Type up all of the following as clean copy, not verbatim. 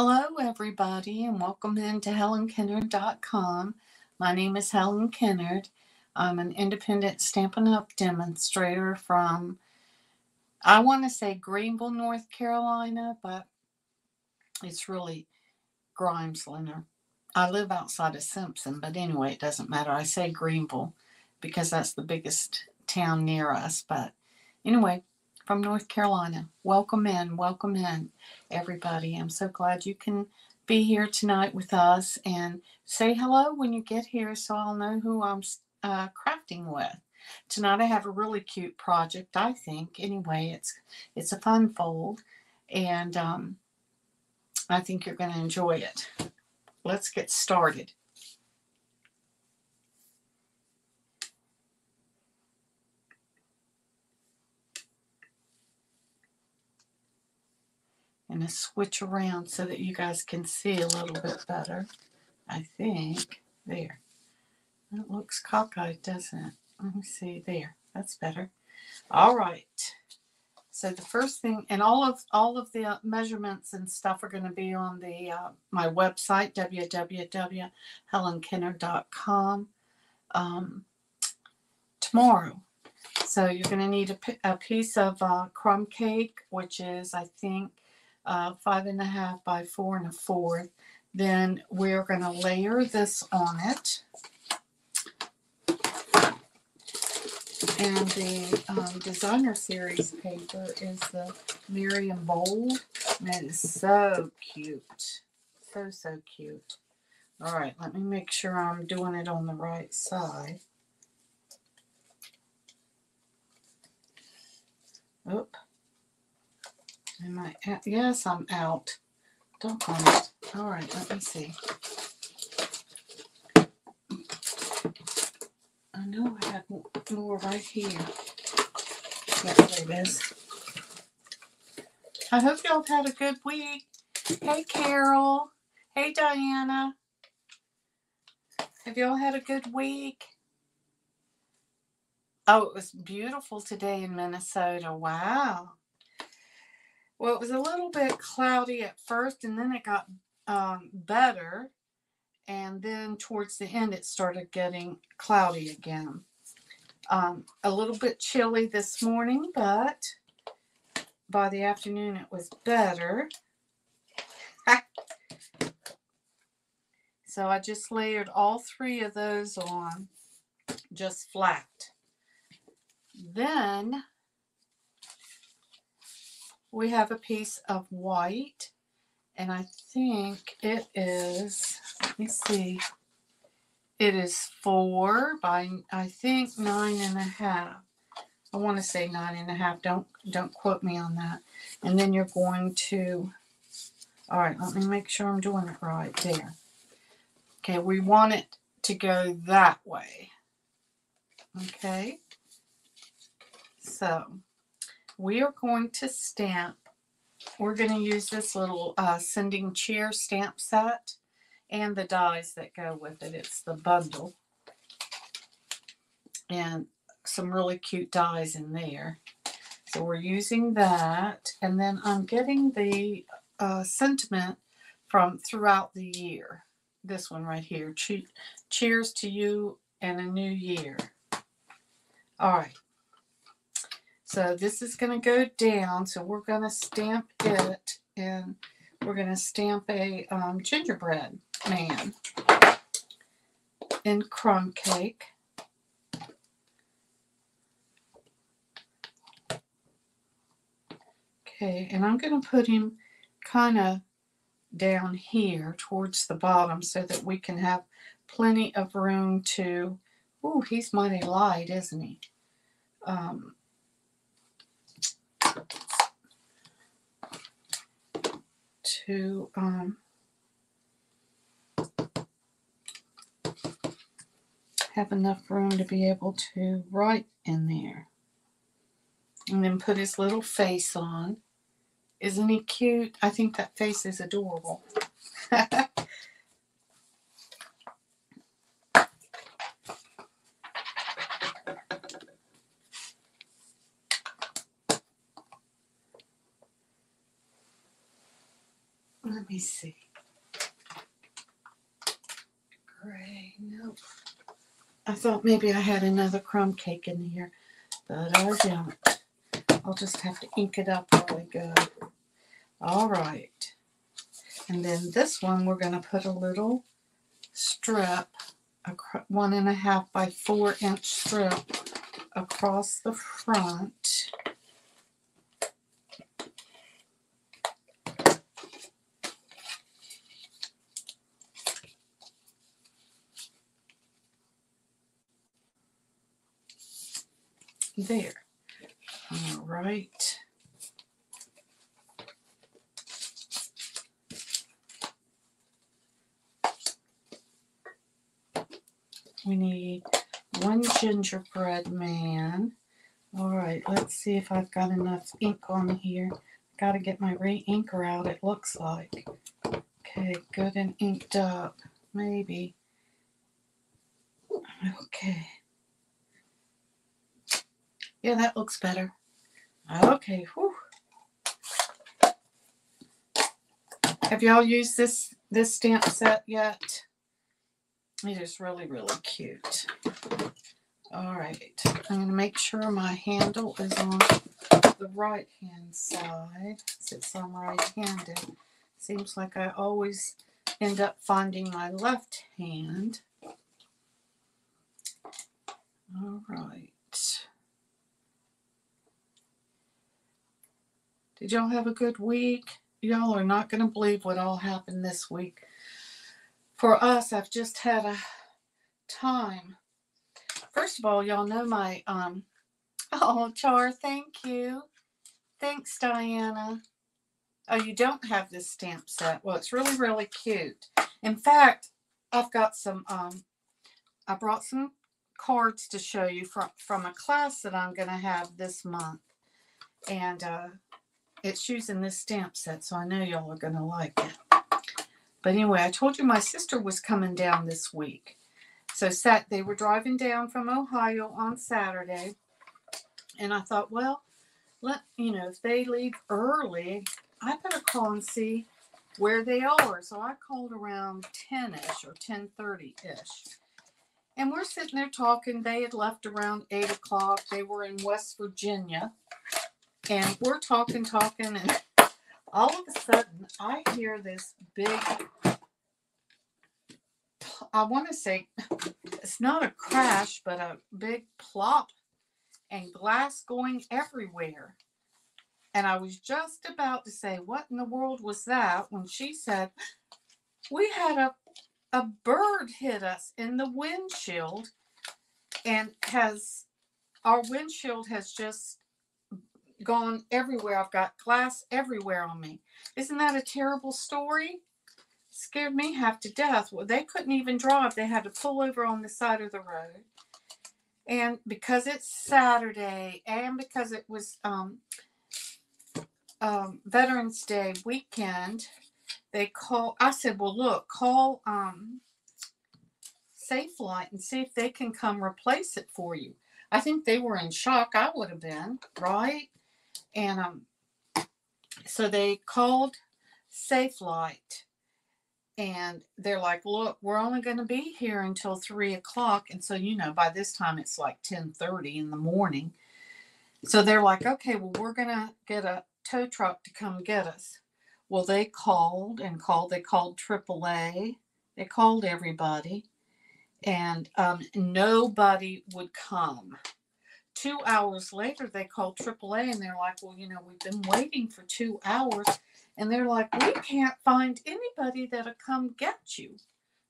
Hello, everybody, and welcome into HelenKennard.com. My name is Helen Kennard. I'm an independent Stampin' Up! Demonstrator from, I want to say Greenville, North Carolina, but it's really Grimesland. I live outside of Simpson, but anyway, it doesn't matter. I say Greenville because that's the biggest town near us, but anyway, from North Carolina. Welcome in, everybody. I'm so glad you can be here tonight with us, and say hello when you get here so I'll know who I'm crafting with. Tonight I have a really cute project, I think. Anyway, it's a fun fold, and I think you're going to enjoy it. Let's get started. And I switch around so that you guys can see a little bit better. I think. There. It looks cockeyed, doesn't it? Let me see. There. That's better. All right. So the first thing, and all of the measurements and stuff are going to be on the my website, www.helenkennard.com, tomorrow. So you're going to need a piece of crumb cake, which is, I think, 5.5 by 4 1/4. Then we're going to layer this on it. And the designer series paper is the Miriam Bold. And it is so cute. So cute. All right, let me make sure I'm doing it on the right side. Oop. Am I out? Yes, I'm out. Doggone it. All right, let me see. I know I had more right here. Yeah, there it is. I hope y'all have had a good week. Hey, Carol. Hey, Diana. Have y'all had a good week? Oh, it was beautiful today in Minnesota. Wow. Well, it was a little bit cloudy at first, and then it got better. And then towards the end, it started getting cloudy again. A little bit chilly this morning, but by the afternoon, it was better. So I just layered all 3 of those on, just flat. Then we have a piece of white, and I think it is, let me see, it is 4 by, I think, 9.5. I want to say 9.5. Don't quote me on that. And then you're going to, all right, let me make sure I'm doing it right there. Okay, we want it to go that way. Okay, so we are going to stamp. We're going to use this little sending cheer stamp set and the dies that go with it. It's the bundle. And some really cute dies in there. So we're using that. And then I'm getting the sentiment from throughout the year. This one right here. Cheers to you and a new year. All right. So this is going to go down. So we're going to stamp it. And we're going to stamp a gingerbread man in crumb cake. Okay, and I'm going to put him kind of down here towards the bottom so that we can have plenty of room to, ooh, he's mighty light, isn't he? To have enough room to be able to write in there. And then put his little face on. Isn't he cute? I think that face is adorable. Let me me see. Gray, nope. I thought maybe I had another crumb cake in here, but I don't. I'll just have to ink it up really good. All right. And then this one, we're going to put a little strip, a 1.5 by 4 inch strip across the front. There. All right. We need 1 gingerbread man. All right, let's see if I've got enough ink on here. Got to get my re-inker out, it looks like. Okay, good and inked up. Maybe. Okay. Yeah, that looks better. Okay, whew. Have y'all used this stamp set yet? It is really, really cute. All right, I'm going to make sure my handle is on the right-hand side, since I'm right-handed. Seems like I always end up finding my left hand. All right. Did y'all have a good week? Y'all are not going to believe what all happened this week. For us, I've just had a time. First of all, y'all know my, oh, Char, thank you. Thanks, Diana. Oh, you don't have this stamp set. Well, it's really, really cute. In fact, I've got some, I brought some cards to show you from a class that I'm going to have this month. And it's using this stamp set, so I know y'all are going to like it. But anyway, I told you my sister was coming down this week. So they were driving down from Ohio on Saturday. And I thought, well, if they leave early, I better call and see where they are. So I called around 10-ish or 10:30-ish. And we're sitting there talking. They had left around 8 o'clock. They were in West Virginia. And we're talking, and all of a sudden, I hear this big, I want to say, it's not a crash, but a big plop and glass going everywhere. And I was just about to say, what in the world was that? When she said, we had a bird hit us in the windshield, and our windshield has just gone everywhere. I've got glass everywhere on me. Isn't that a terrible story? Scared me half to death. Well, they couldn't even drive. They had to pull over on the side of the road. And because it's Saturday, and because it was Veterans Day weekend, I said, well, look, call Safelite and see if they can come replace it for you. I think they were in shock. I would have been, right? And so they called Safelite, and they're like, look, we're only going to be here until 3 o'clock. And so, by this time it's like 10:30 in the morning. So they're like, okay, well, we're going to get a tow truck to come get us. Well, they called and called. They called AAA. They called everybody. And nobody would come. 2 hours later, they called AAA, and they're like, well, we've been waiting for 2 hours. And they're like, we can't find anybody that'll come get you.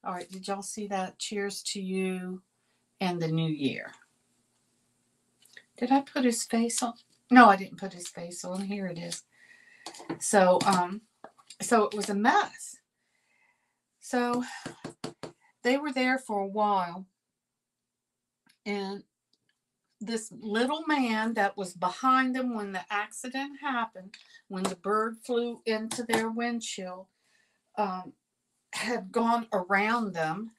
All right, did y'all see that? Cheers to you and the new year. Did I put his face on? No, I didn't put his face on. Here it is. So it was a mess. So they were there for a while. And this little man that was behind them when the accident happened, when the bird flew into their windshield, had gone around them,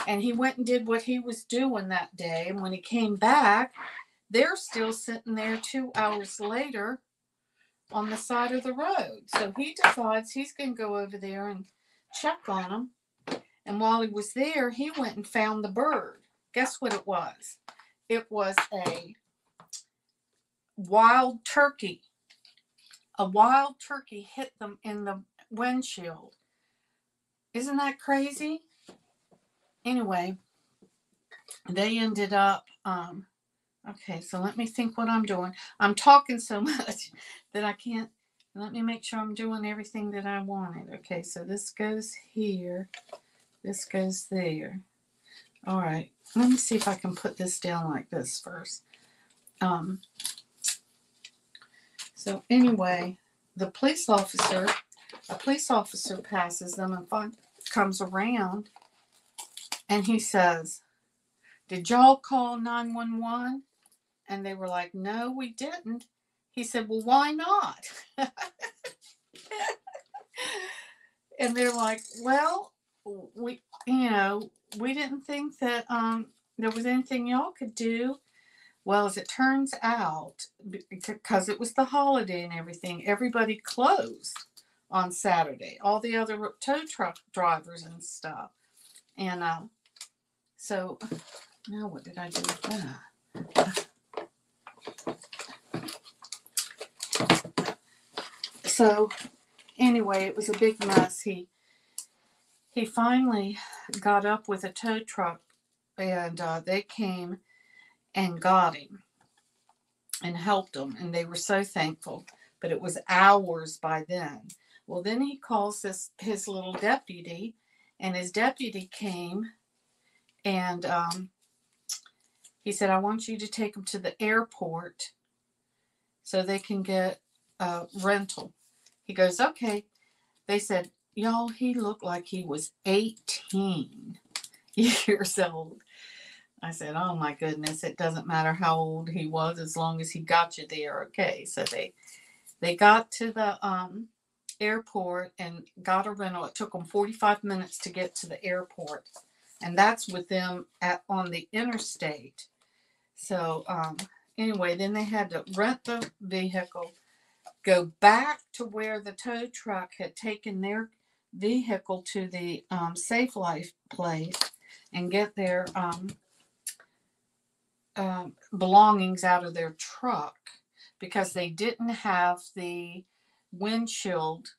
and he went and did what he was doing that day. And when he came back, they're still sitting there 2 hours later on the side of the road. So he decides he's going to go over there and check on them. And while he was there, he went and found the bird. Guess what it was? It was a wild turkey. A wild turkey hit them in the windshield. Isn't that crazy? Anyway, they ended up, okay, so let me think what I'm doing. I'm talking so much that I can't, let me make sure I'm doing everything that I wanted. Okay, so this goes here. This goes there. All right, let me see if I can put this down like this first. So anyway, a police officer passes them and comes around, and he says, "Did y'all call 911?" And they were like, "No, we didn't." He said, "Well, why not?" And they're like, "Well, we didn't think that there was anything y'all could do." Well, as it turns out, because it was the holiday and everything, everybody closed on Saturday. All the other tow truck drivers and stuff. And so now what did I do with that? So anyway, it was a big mess. He finally got up with a tow truck, and they came and got him and helped him, and they were so thankful. But it was hours by then. Well, then he calls his little deputy, and his deputy came, and he said, "I want you to take him to the airport so they can get a rental." He goes, "Okay." They said, "Y'all, he looked like he was 18 years old." I said, "Oh my goodness, it doesn't matter how old he was as long as he got you there." Okay, so they got to the airport and got a rental. It took them 45 minutes to get to the airport, and that's with them on the interstate. So anyway, then they had to rent the vehicle, go back to where the tow truck had taken their vehicle to the Safe Life place, and get their belongings out of their truck, because they didn't have the windshield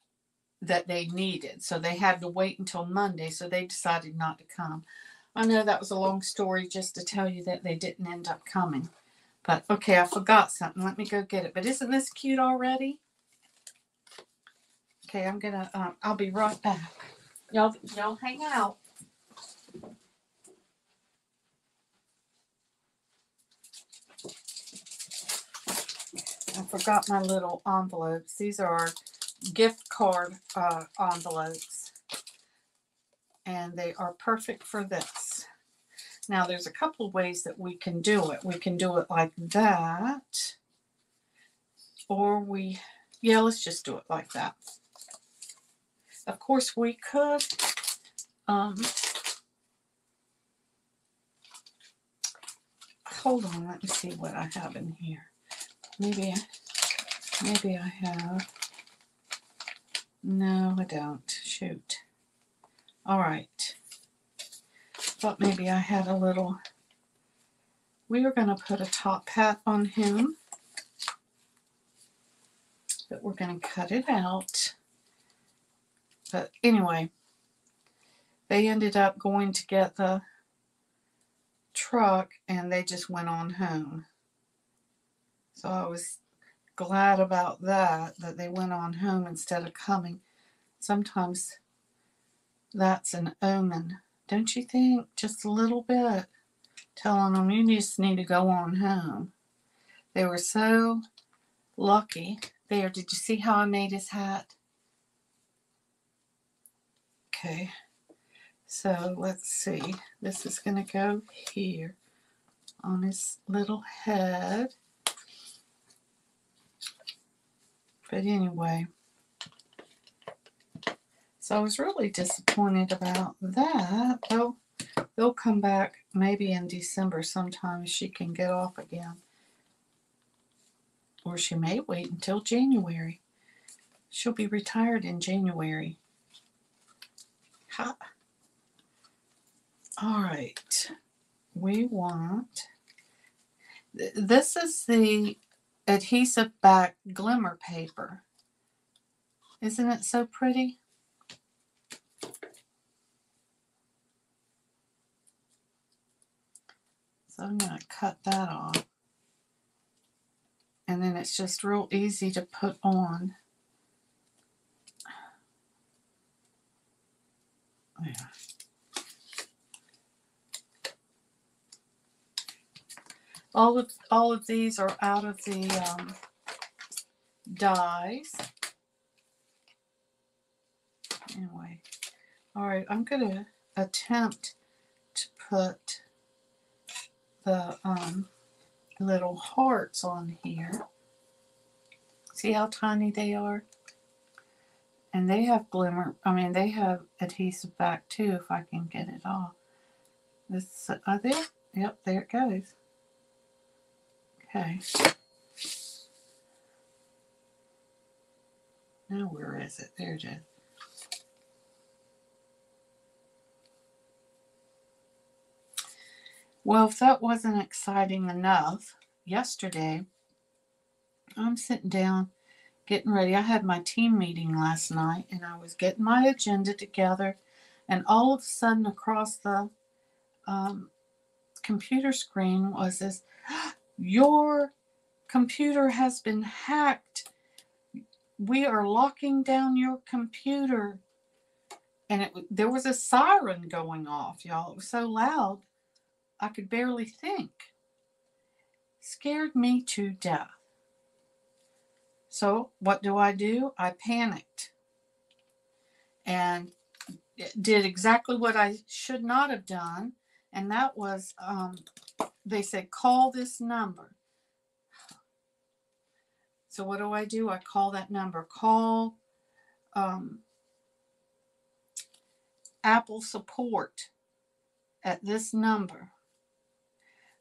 that they needed. So they had to wait until Monday. So they decided not to come. I know that was a long story just to tell you that they didn't end up coming. But okay, I forgot something. Let me go get it. But isn't this cute already? Okay, I'm gonna. I'll be right back. Y'all hang out. I forgot my little envelopes. These are gift card envelopes, and they are perfect for this. Now, there's a couple of ways that we can do it. We can do it like that, or let's just do it like that. Of course, we could hold on, let me see what I have in here. Maybe I have. No, I don't. Shoot. All right. Thought maybe I had a little. We were going to put a top hat on him, but we're going to cut it out. But anyway, they ended up going to get the truck, and they just went on home. So I was glad about that they went on home instead of coming. Sometimes that's an omen, don't you think? Just a little bit. Telling them, you just need to go on home. They were so lucky. There, did you see how I made his hat? Okay. So let's see. This is going to go here on his little head. But anyway, so I was really disappointed about that. They'll come back maybe in December sometime. She can get off again. Or she may wait until January. She'll be retired in January. Ha. All right. We want... This is the adhesive back glimmer paper. Isn't it so pretty? So I'm going to cut that off. And then it's just real easy to put on. Yeah. All of these are out of the dies. Anyway, all right, I'm going to attempt to put the little hearts on here. See how tiny they are? And they have glimmer, they have adhesive back too, if I can get it off. This, there? Yep, there it goes. Okay. Now where is it? There it is. Well, if that wasn't exciting enough, yesterday, I'm sitting down getting ready. I had my team meeting last night, and I was getting my agenda together, and all of a sudden across the computer screen was this, your computer has been hacked. We are locking down your computer. And there was a siren going off, y'all. It was so loud, I could barely think. Scared me to death. So what do? I panicked and did exactly what I should not have done. And that was, they said, call this number. So what do? I call that number. Call Apple support at this number.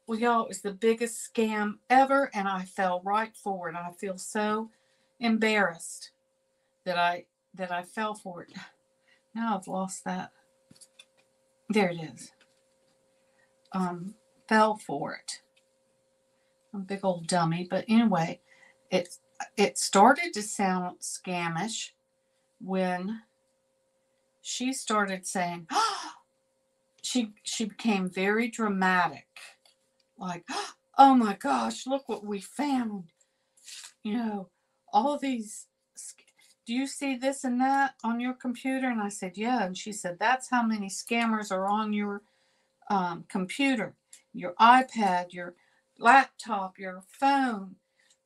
Well, y'all, it was the biggest scam ever, and I fell right for it. I feel so embarrassed that I fell for it. Now I've lost that. There it is. Fell for it. I'm a big old dummy, but anyway, it started to sound scamish when she started saying, she became very dramatic, like, oh my gosh, look what we found. All these, do you see this and that on your computer? And I said, yeah. And she said, that's how many scammers are on your computer, your iPad, your laptop, your phone,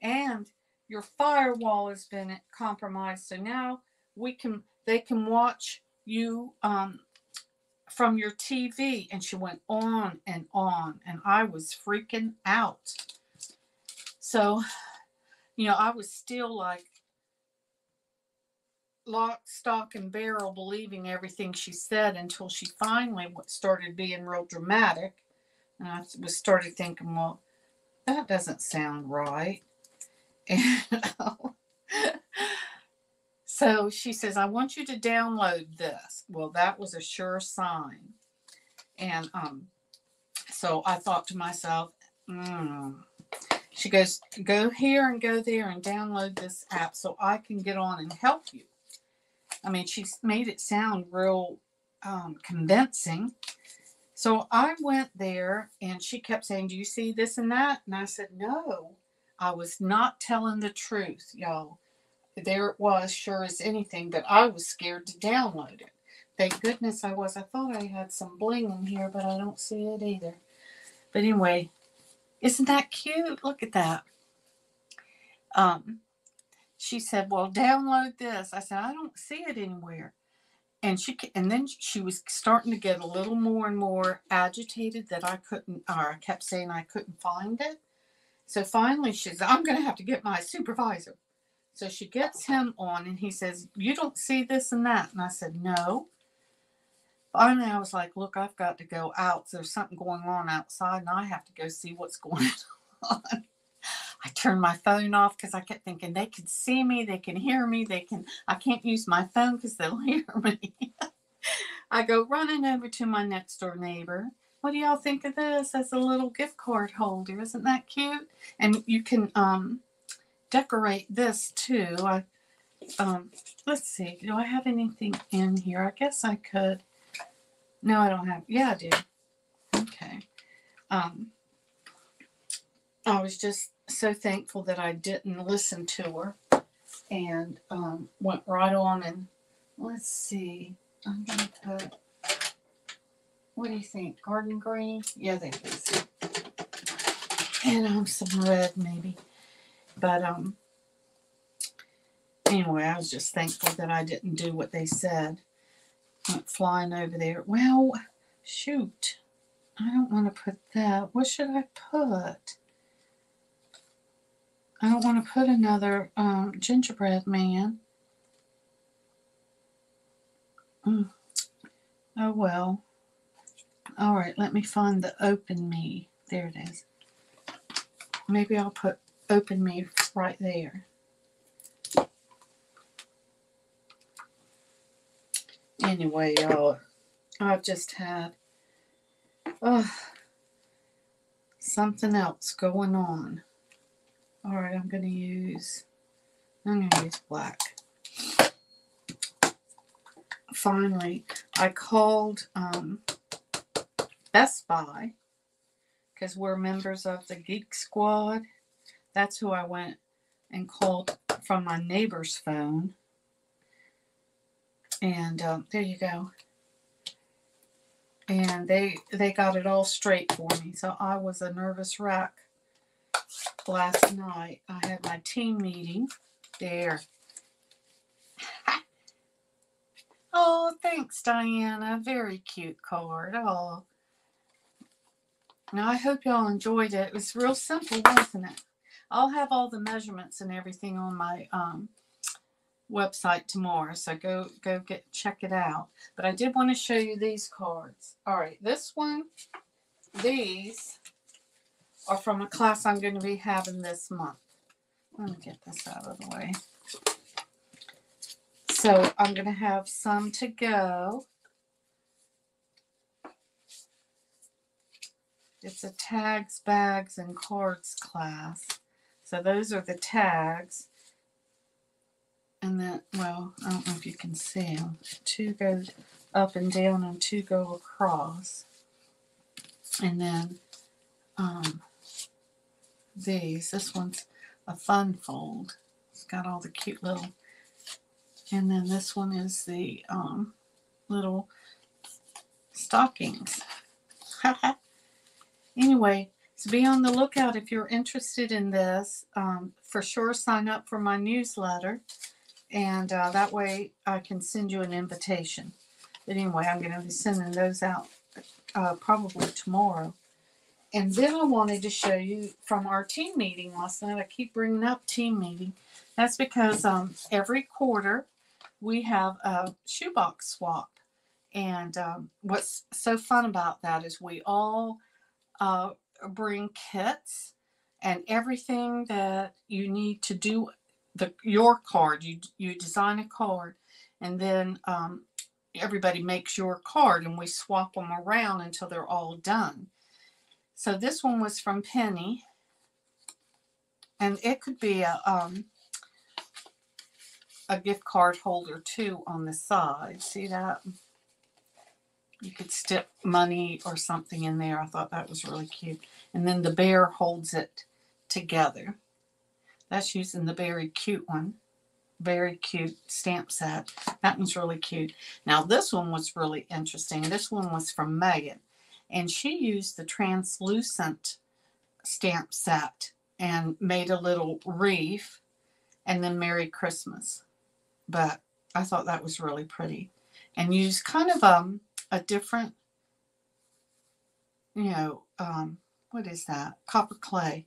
and your firewall has been compromised. So now they can watch you from your TV. And she went on, and I was freaking out. So, I was still like lock, stock, and barrel believing everything she said until she finally started being real dramatic. And I started thinking, well, that doesn't sound right. And so she says, I want you to download this. Well, that was a sure sign. And so I thought to myself, She goes, go here and go there and download this app so I can get on and help you. She's made it sound real convincing. So I went there, and she kept saying, do you see this and that? And I said, no, I was not telling the truth, y'all. There it was, sure as anything, but I was scared to download it. Thank goodness I was. I thought I had some bling in here, but I don't see it either. But anyway, isn't that cute? Look at that. She said, well, download this. I said, I don't see it anywhere. And then she was starting to get a little more and more agitated that I kept saying I couldn't find it. So finally she said, I'm going to have to get my supervisor. So she gets him on, and he says, you don't see this and that. And I said, no. Finally, I was like, look, I've got to go out. There's something going on outside, and I have to go see what's going on. I turned my phone off because I kept thinking they can see me, they can hear me, I can't use my phone because they'll hear me. I go running over to my next door neighbor. What do y'all think of this as a little gift card holder? Isn't that cute? And you can decorate this too. Let's see. Do I have anything in here? I guess I could. No, I don't have. Yeah, I do. Okay. I was just so thankful that I didn't listen to her and went right on and let's see. I'm going to put, what do you think? Garden green? Yeah, there it is. And some red maybe. But anyway, I was just thankful that I didn't do what they said. Went flying over there. Well, shoot. I don't want to put that. What should I put? I don't want to put another gingerbread man. Oh, well. All right, let me find the Open Me. There it is. Maybe I'll put Open Me right there. Anyway, y'all, I've just had something else going on. All right, I'm going to use black. Finally, I called Best Buy because we're members of the Geek Squad. That's who I went and called from my neighbor's phone. And there you go. And they got it all straight for me. So I was a nervous wreck last night. I had my team meeting there. Oh, thanks, Diana. Very cute card. Oh. Now, I hope y'all enjoyed it. It was real simple, wasn't it? I'll have all the measurements and everything on my website tomorrow, so go check it out. But I did want to show you these cards. All right, this one, these are from a class I'm going to be having this month. Let me get this out of the way. So I'm going to have some to go. It's a tags, bags, and cards class. So those are the tags. And then, well, I don't know if you can see them. 2 go up and down and 2 go across. And then this one's a fun fold. It's got all the cute little, and then this one is the little stockings. Anyway, so be on the lookout if you're interested in this. For sure, sign up for my newsletter, and that way I can send you an invitation. But anyway, I'm going to be sending those out probably tomorrow. And then I wanted to show you from our team meeting last night. I keep bringing up team meeting. That's because every quarter we have a shoebox swap. And what's so fun about that is we all bring kits and everything that you need to do your card. You design a card, and then everybody makes your card, and we swap them around until they're all done. So this one was from Penny, and it could be a gift card holder too on the side. See that? You could stick money or something in there. I thought that was really cute. And then the bear holds it together. That's using the very cute one. Very cute stamp set. That one's really cute. Now this one was really interesting. This one was from Megan. And she used the translucent stamp set and made a little wreath and then Merry Christmas. But I thought that was really pretty. And used kind of a different, what is that? Copper clay.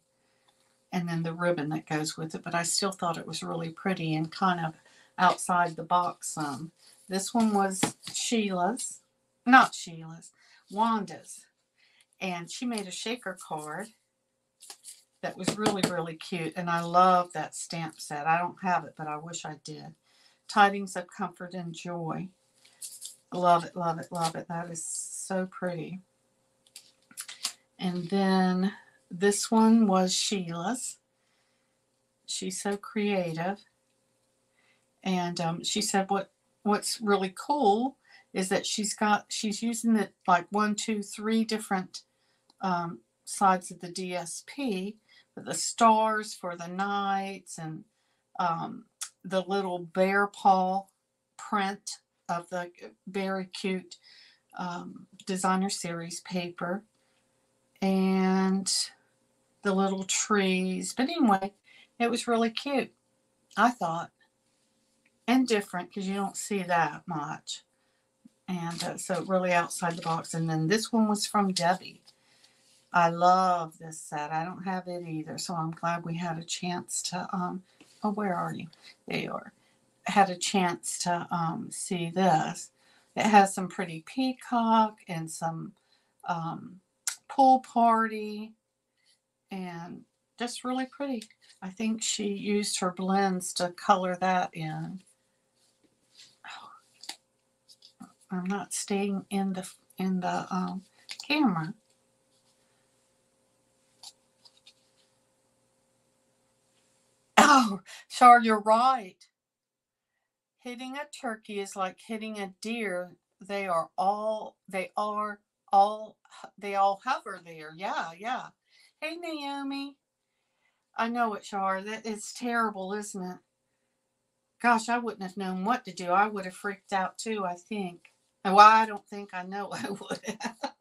And then the ribbon that goes with it. But I still thought it was really pretty and kind of outside the box some. This one was Sheila's. Not Sheila's. Wanda's. And she made a shaker card that was really, really cute. And I love that stamp set. I don't have it, but I wish I did. Tidings of Comfort and Joy. Love it, love it, love it. That is so pretty. And then this one was Sheila's. She's so creative. And she said what's really cool is that she's using it like 1, 2, 3 different sides of the DSP, with the stars for the knights, and the little bear paw print of the very cute designer series paper, and the little trees. But anyway, it was really cute, I thought, and different because you don't see that much. And so really outside the box. And then this one was from Debbie. I love this set. I don't have it either, so I'm glad we had a chance to, oh, where are you? There you are. Had a chance to see this. It has some pretty peacock and some pool party, and just really pretty. I think she used her blends to color that in. Oh, I'm not staying in the camera. Oh, Char, you're right. Hitting a turkey is like hitting a deer. They all hover there. Yeah, yeah. Hey, Naomi. I know it, Char. That is terrible, isn't it? Gosh, I wouldn't have known what to do. I would have freaked out too, I think. Well, I don't think I know I would have.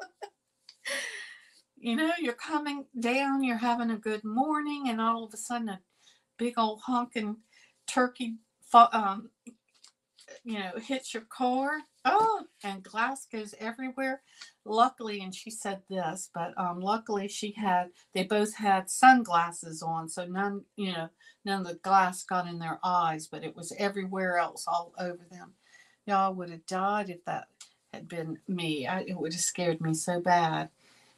You know, you're coming down, you're having a good morning, and all of a sudden a big old honking turkey hits your car. Oh, and glass goes everywhere. Luckily, and she said this, but luckily they both had sunglasses on, so none of the glass got in their eyes, but it was everywhere else, all over them. Y'all would have died if that had been me. It would have scared me so bad.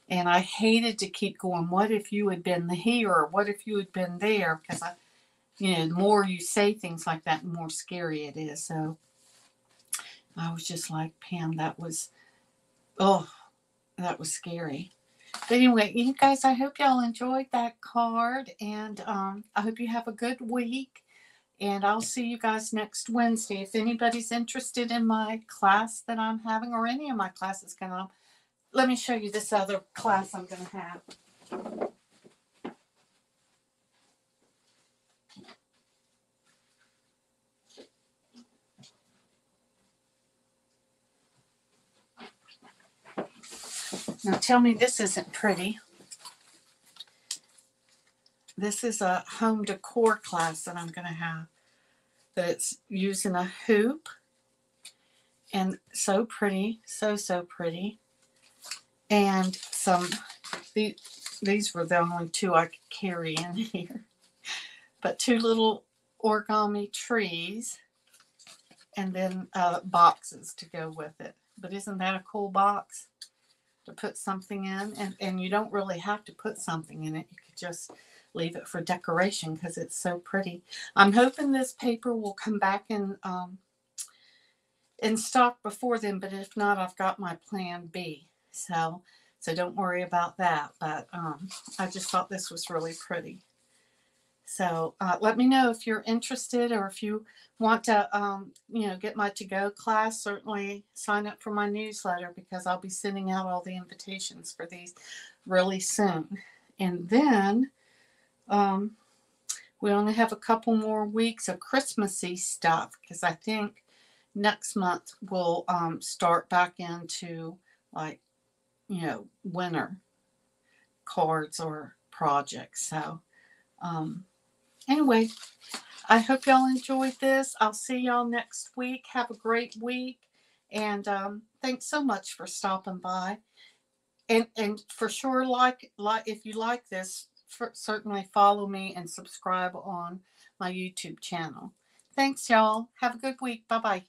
And I hated to keep going, what if you had been here, or what if you had been there? Because the more you say things like that, the more scary it is. So I was just like, Pam, that was scary. But anyway, you guys, I hope y'all enjoyed that card, and I hope you have a good week. And I'll see you guys next Wednesday. If anybody's interested in my class that I'm having, or any of my classes coming up, let me show you this other class I'm going to have. Now tell me this isn't pretty. This is a home decor class that I'm going to have. That it's using a hoop. And so pretty. So pretty. And these were the only 2 I could carry in here. But 2 little origami trees. And then boxes to go with it. But isn't that a cool box to put something in? And you don't really have to put something in it. You could just leave it for decoration because it's so pretty. I'm hoping this paper will come back in stock before then, but if not, I've got my plan B. So don't worry about that. But I just thought this was really pretty. So let me know if you're interested, or if you want to, get my to-go class. Certainly sign up for my newsletter, because I'll be sending out all the invitations for these really soon. And then we only have a couple more weeks of Christmassy stuff, because I think next month we'll start back into like, winter cards or projects. So anyway, I hope y'all enjoyed this. I'll see y'all next week. Have a great week. And thanks so much for stopping by. And for sure, like if you like this, certainly follow me and subscribe on my YouTube channel. Thanks, y'all. Have a good week. Bye-bye.